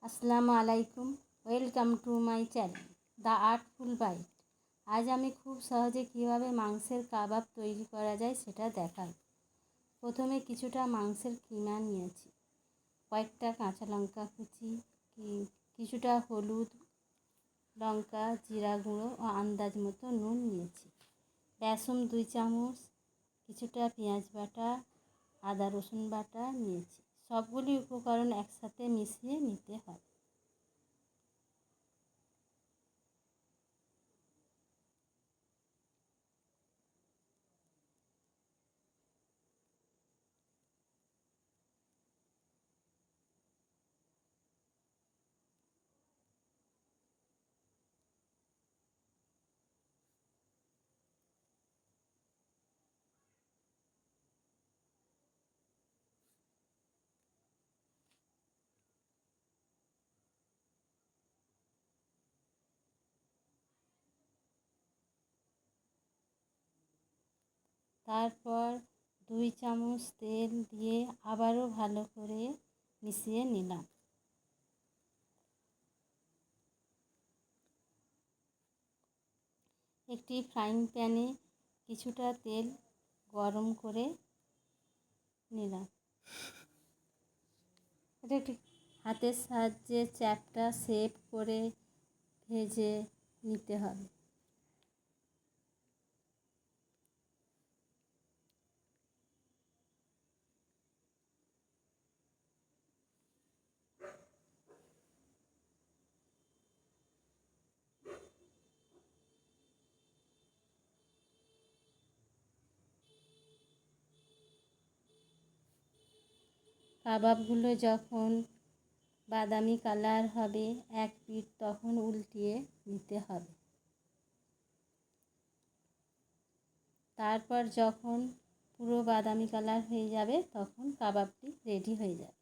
আসসালামু আলাইকুম, welcome to my channel the artful bite. আজ আমি খুব সহজে কীভাবে মাংসের কাবাব তৈরি করা যায় সেটা দেখাই। প্রথমে কিছুটা মাংসের কিমা নিয়েছি, কয়েকটা কাঁচা লঙ্কা কুচি, কিছুটা হলুদ, লঙ্কা, জিরা গুঁড়ো ও আন্দাজ মতো নুন নিয়েছি। বেসন 2 চামচ, কিছুটা পেঁয়াজ বাটা, আদা রসুন বাটা নিয়েছি। সবগুলি উপকরণ একসাথে মিশিয়ে নিতে হবে। তারপর 2 চামচ তেল দিয়ে আবারও ভালো করে মিশিয়ে নিলাম। একটি ফ্রাইং প্যানে কিছুটা তেল গরম করে নিলাম। এটা একটি হাতের সাহায্যে চ্যাপটা শেপ করে ভেজে নিতে হবে। কাবাবগুলো যখন বাদামি কালার হবে এক পিঠ, তখন উল্টিয়ে নিতে হবে। তারপর যখন পুরো বাদামি কালার হয়ে যাবে তখন কাবাবটি রেডি হয়ে যাবে।